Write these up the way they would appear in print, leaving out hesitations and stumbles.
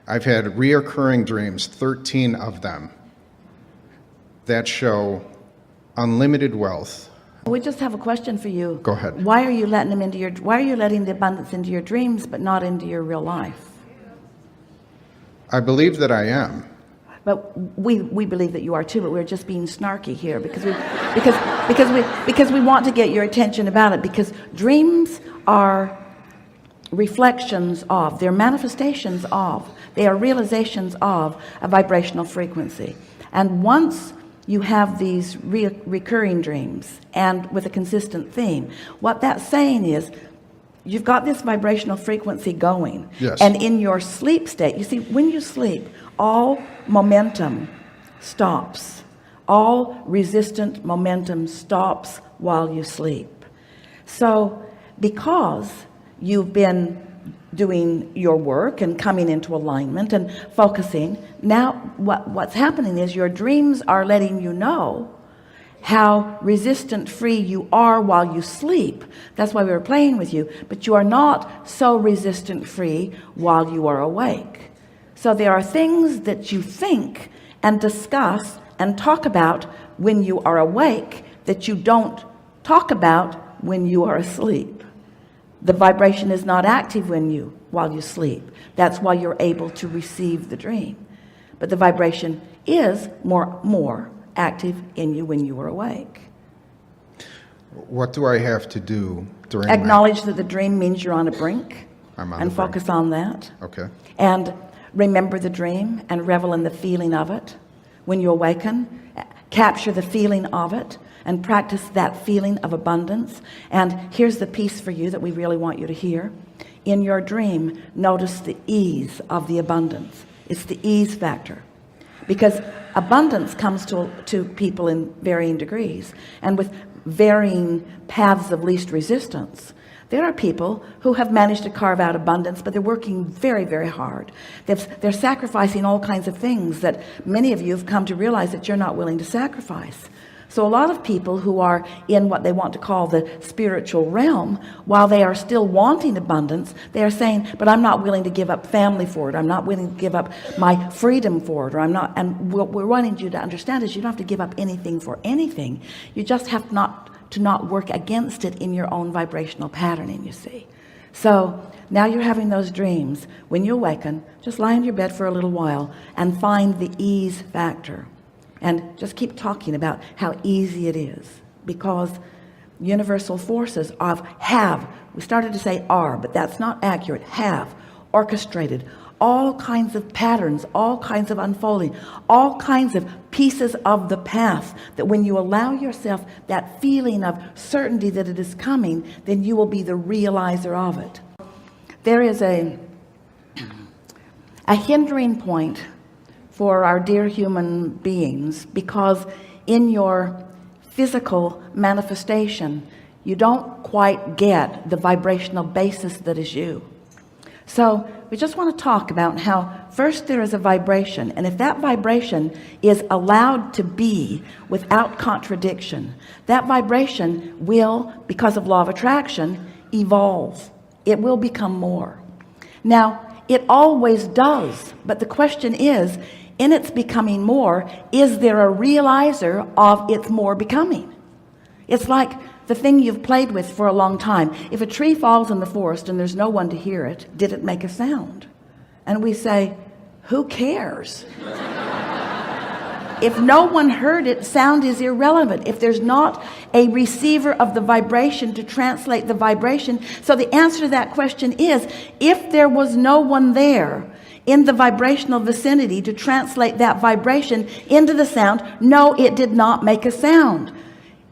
I've had reoccurring dreams, 13 of them, that show unlimited wealth. We just have a question for you. Go ahead. Why are you letting the abundance into your dreams but not into your real life? I believe that I am. But we believe that you are too, but we're just being snarky here because we want to get your attention about it, because dreams are reflections of, they're manifestations of, they are realizations of a vibrational frequency. And once you have these recurring dreams and with a consistent theme, what that's saying is you've got this vibrational frequency going. Yes. And in your sleep state, you see, when you sleep, all momentum stops. All resistant momentum stops while you sleep. So because you've been doing your work and coming into alignment and focusing, now what's happening is your dreams are letting you know how resistant free you are while you sleep. That's why we were playing with you, but you are not so resistant free while you are awake. So there are things that you think and discuss and talk about when you are awake that you don't talk about when you are asleep. The vibration is not active while you sleep. That's why you're able to receive the dream. But the vibration is more active in you when you are awake. What do I have to do during Acknowledge that the dream means you're on a brink. I'm on and the focus brink. on that. Okay. And remember the dream and revel in the feeling of it. When you awaken, capture the feeling of it and practice that feeling of abundance. And here's the piece for you that we really want you to hear. In your dream, notice the ease of the abundance. It's the ease factor, because abundance comes to people in varying degrees and with varying paths of least resistance. There are people who have managed to carve out abundance, but they're working very, very hard. They're sacrificing all kinds of things that many of you have come to realize that you're not willing to sacrifice. So a lot of people who are in what they want to call the spiritual realm, while they are still wanting abundance, they are saying, but I'm not willing to give up family for it. I'm not willing to give up my freedom for it. Or I'm not. And what we're wanting you to understand is you don't have to give up anything for anything. You just have to not work against it in your own vibrational patterning, you see. So now you're having those dreams. When you awaken, just lie in your bed for a little while and find the ease factor. And just keep talking about how easy it is, because universal forces we started to say are, but that's not accurate, have orchestrated all kinds of patterns, all kinds of unfolding, all kinds of pieces of the path, that when you allow yourself that feeling of certainty that it is coming, then you will be the realizer of it. There is a hindering point for our dear human beings, because in your physical manifestation you don't quite get the vibrational basis that is you. So we just want to talk about how first there is a vibration, and if that vibration is allowed to be without contradiction, that vibration will, because of law of attraction, evolve. It will become more. Now it always does, but the question is, in its becoming more, is there a realizer of its more becoming? It's like the thing you've played with for a long time. If a tree falls in the forest and there's no one to hear it, did it make a sound? And we say, who cares? If no one heard it, sound is irrelevant. If there's not a receiver of the vibration to translate the vibration. So the answer to that question is, if there was no one there in the vibrational vicinity to translate that vibration into the sound, no, it did not make a sound.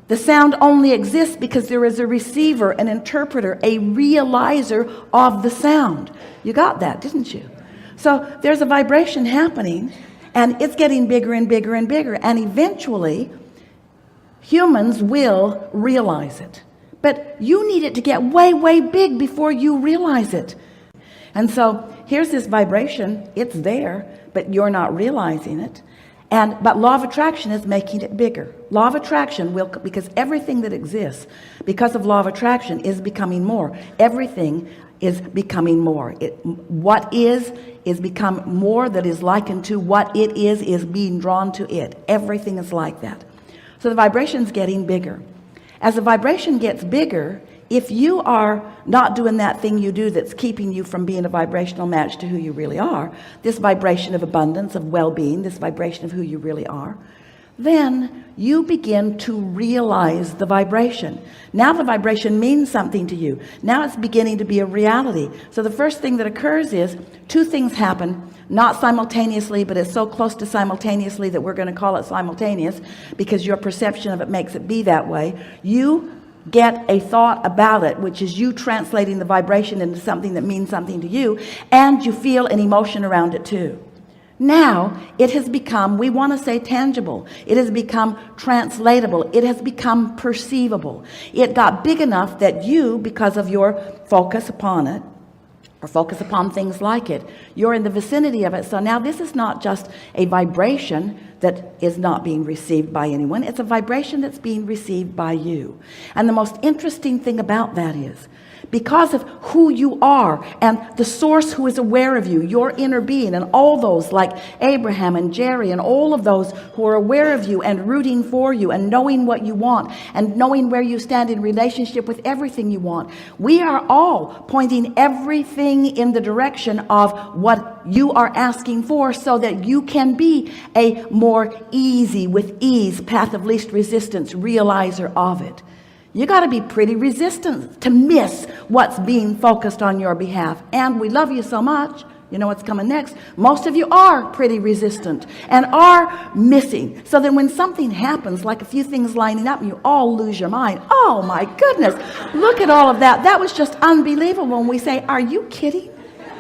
The sound only exists because there is a receiver, an interpreter, a realizer of the sound. You got that, didn't you? So there's a vibration happening, and it's getting bigger and bigger and bigger, and eventually humans will realize it. But you need it to get way, way big before you realize it. And so here's this vibration. It's there, but you're not realizing it. But law of attraction is making it bigger. Law of attraction will, because everything that exists because of law of attraction is becoming more. Everything is becoming more. What is become more that is likened to what it is being drawn to it. Everything is like that. So the vibration's getting bigger. As the vibration gets bigger, if you are not doing that thing you do that's keeping you from being a vibrational match to who you really are, this vibration of abundance, of well-being, this vibration of who you really are, then you begin to realize the vibration. Now the vibration means something to you. Now it's beginning to be a reality. So the first thing that occurs is two things happen, not simultaneously, but it's so close to simultaneously that we're going to call it simultaneous because your perception of it makes it be that way. You get a thought about it, which is you translating the vibration into something that means something to you, and you feel an emotion around it too. Now it has become, we want to say tangible. It has become translatable. It has become perceivable. It got big enough that you, because of your focus upon it, or focus upon things like it, you're in the vicinity of it. So now this is not just a vibration that is not being received by anyone. It's a vibration that's being received by you. And the most interesting thing about that is, because of who you are and the source who is aware of you, your inner being, and all those like Abraham and Jerry and all of those who are aware of you and rooting for you and knowing what you want and knowing where you stand in relationship with everything you want, we are all pointing everything in the direction of what you are asking for, so that you can be a more easy, with ease, path of least resistance realizer of it. You got to be pretty resistant to miss what's being focused on your behalf. And we love you so much. You know what's coming next? Most of you are pretty resistant and are missing. So then when something happens, like a few things lining up, and you all lose your mind. Oh my goodness, look at all of that. That was just unbelievable. And we say, are you kidding?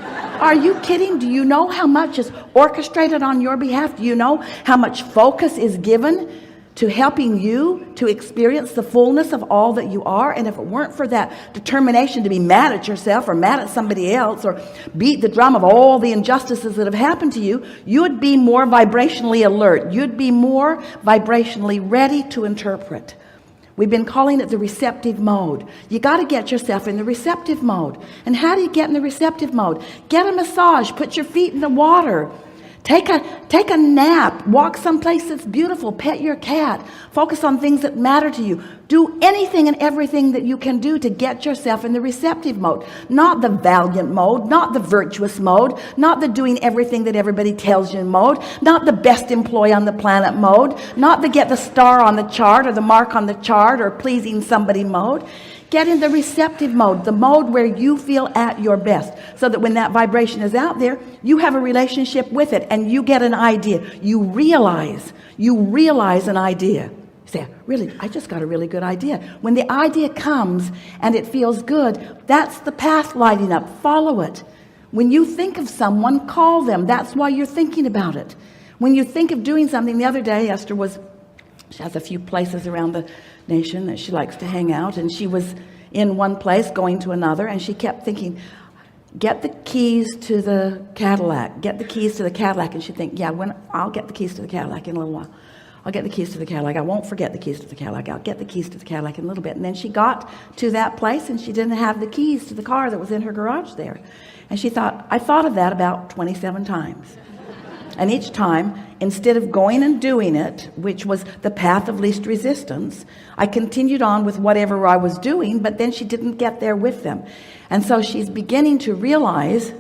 Are you kidding? Do you know how much is orchestrated on your behalf? Do you know how much focus is given to helping you to experience the fullness of all that you are? And if it weren't for that determination to be mad at yourself or mad at somebody else or beat the drum of all the injustices that have happened to you, you would be more vibrationally alert. You'd be more vibrationally ready to interpret. We've been calling it the receptive mode. You got to get yourself in the receptive mode. And how do you get in the receptive mode? Get a massage, put your feet in the water. Take a nap, walk someplace that's beautiful, pet your cat, focus on things that matter to you. Do anything and everything that you can do to get yourself in the receptive mode. Not the valiant mode, not the virtuous mode, not the doing everything that everybody tells you mode, not the best employee on the planet mode, not the get the star on the chart or the mark on the chart or pleasing somebody mode. Get in the receptive mode, the mode where you feel at your best, so that when that vibration is out there, you have a relationship with it and you get an idea. You realize an idea. You say, really, I just got a really good idea. When the idea comes and it feels good, that's the path lighting up. Follow it. When you think of someone, call them. That's why you're thinking about it. When you think of doing something, the other day, she has a few places around the nation that she likes to hang out, and she was in one place going to another, and she kept thinking, get the keys to the Cadillac, get the keys to the Cadillac. And she'd think, yeah, I'll get the keys to the Cadillac in a little while. I'll get the keys to the Cadillac. I won't forget the keys to the Cadillac. I'll get the keys to the Cadillac in a little bit. And then she got to that place and she didn't have the keys to the car that was in her garage there. And she thought, I thought of that about 27 times. And each time, instead of going and doing it, which was the path of least resistance, I continued on with whatever I was doing, but then she didn't get there with them. And so she's beginning to realize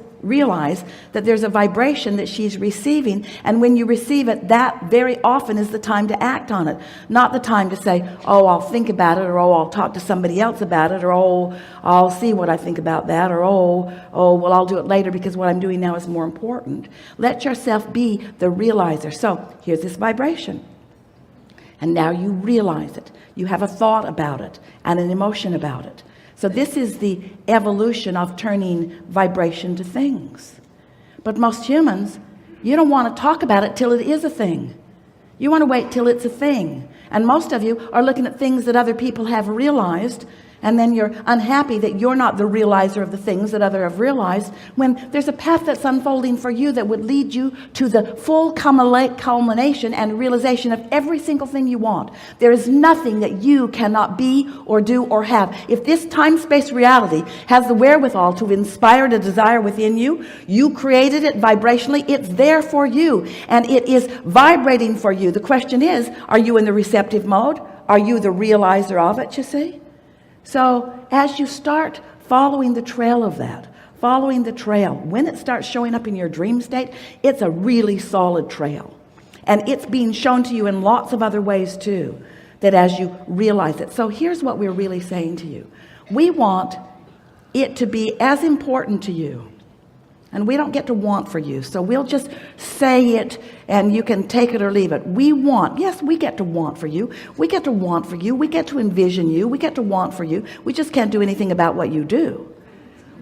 that there's a vibration that she's receiving, and when you receive it, that very often is the time to act on it, not the time to say, oh, I'll think about it, or oh, I'll talk to somebody else about it, or oh, I'll see what I think about that, or oh, well, I'll do it later because what I'm doing now is more important. Let yourself be the realizer. So here's this vibration, and now you realize it. You have a thought about it and an emotion about it. So this is the evolution of turning vibration to things. But most humans, you don't want to talk about it till it is a thing. You want to wait till it's a thing. And most of you are looking at things that other people have realized And then you're unhappy that you're not the realizer of the things that others have realized, when there's a path that's unfolding for you that would lead you to the full culmination and realization of every single thing you want. There is nothing that you cannot be or do or have. If this time-space reality has the wherewithal to inspire a desire within you, you created it vibrationally. It's there for you, and it is vibrating for you. The question is, are you in the receptive mode? Are you the realizer of it, you see? So as you start following the trail of that, following the trail, when it starts showing up in your dream state, it's a really solid trail. And it's being shown to you in lots of other ways too, that as you realize it. So here's what we're really saying to you. We want it to be as important to you. And we don't get to want for you. So we'll just say it and you can take it or leave it. We want, yes, we get to want for you. We get to want for you. We get to envision you. We get to want for you. We just can't do anything about what you do.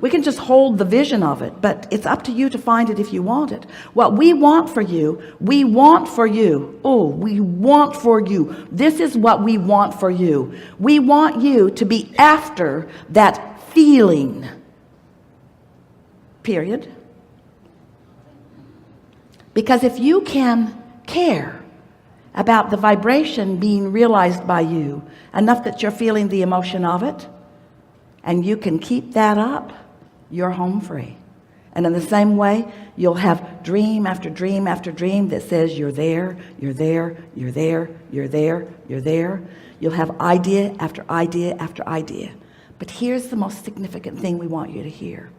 We can just hold the vision of it, but it's up to you to find it if you want it. What we want for you, we want for you. Oh, we want for you. This is what we want for you. We want you to be after that feeling. Period. Because if you can care about the vibration being realized by you enough that you're feeling the emotion of it, and you can keep that up, you're home free. And in the same way, you'll have dream after dream after dream that says you're there, you're there, you're there, you're there, you're there. You'll have idea after idea after idea. But here's the most significant thing we want you to hear.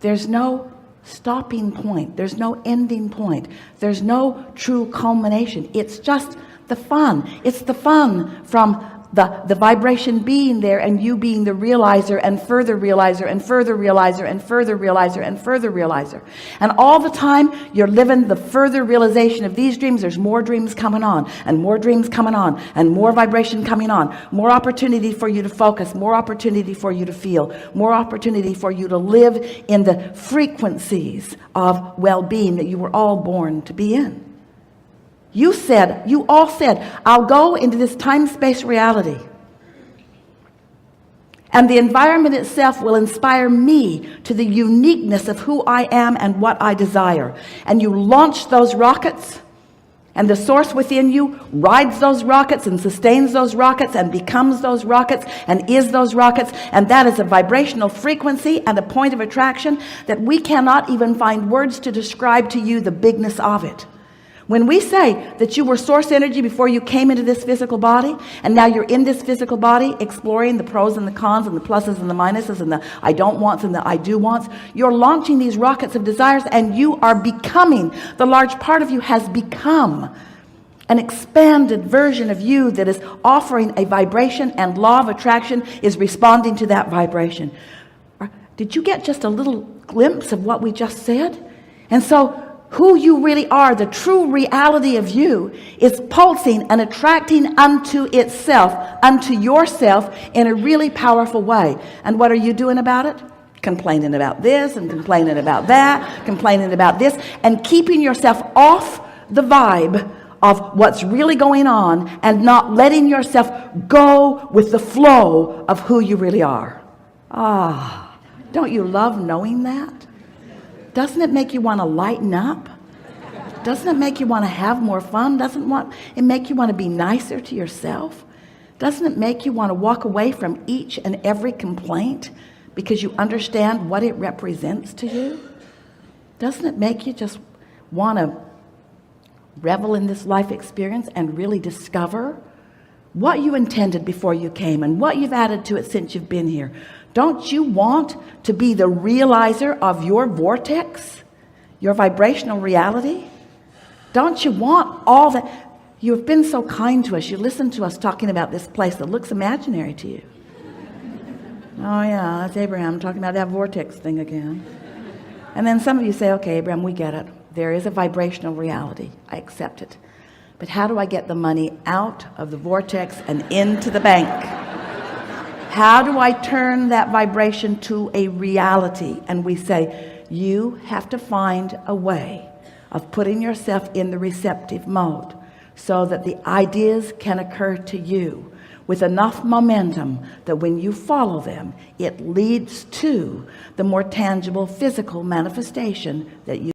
There's no stopping point. There's no ending point. There's no true culmination. It's just the fun. It's the fun from the vibration being there and you being the realizer and further realizer and further realizer and further realizer and further realizer. And all the time you're living the further realization of these dreams. There's more dreams coming on and more dreams coming on and more vibration coming on, more opportunity for you to focus, more opportunity for you to feel, more opportunity for you to live in the frequencies of well-being that you were all born to be in. You all said, I'll go into this time-space reality. And the environment itself will inspire me to the uniqueness of who I am and what I desire. And you launch those rockets, and the source within you rides those rockets and sustains those rockets and becomes those rockets and is those rockets. And that is a vibrational frequency and a point of attraction that we cannot even find words to describe to you the bigness of it. When we say that you were source energy before you came into this physical body, and now you're in this physical body exploring the pros and the cons and the pluses and the minuses and the I don't wants and the I do wants, you're launching these rockets of desires, and you are becoming, the large part of you has become an expanded version of you that is offering a vibration, and law of attraction is responding to that vibration. Did you get just a little glimpse of what we just said? And so who you really are, the true reality of you, is pulsing and attracting unto itself, unto yourself in a really powerful way. And what are you doing about it? Complaining about this and complaining about that, complaining about this, and keeping yourself off the vibe of what's really going on and not letting yourself go with the flow of who you really are. Ah, don't you love knowing that? Doesn't it make you want to lighten up? Doesn't it make you want to have more fun? Doesn't it make you want to be nicer to yourself? Doesn't it make you want to walk away from each and every complaint because you understand what it represents to you? Doesn't it make you just want to revel in this life experience and really discover what you intended before you came and what you've added to it since you've been here? Don't you want to be the realizer of your vortex, your vibrational reality? Don't you want all that? You've been so kind to us. You listen to us talking about this place that looks imaginary to you. Oh yeah, that's Abraham talking about that vortex thing again. And then some of you say, okay, Abraham, we get it. There is a vibrational reality. I accept it. But how do I get the money out of the vortex and into the bank? How do I turn that vibration to a reality? And we say, you have to find a way of putting yourself in the receptive mode so that the ideas can occur to you with enough momentum that when you follow them, it leads to the more tangible physical manifestation that you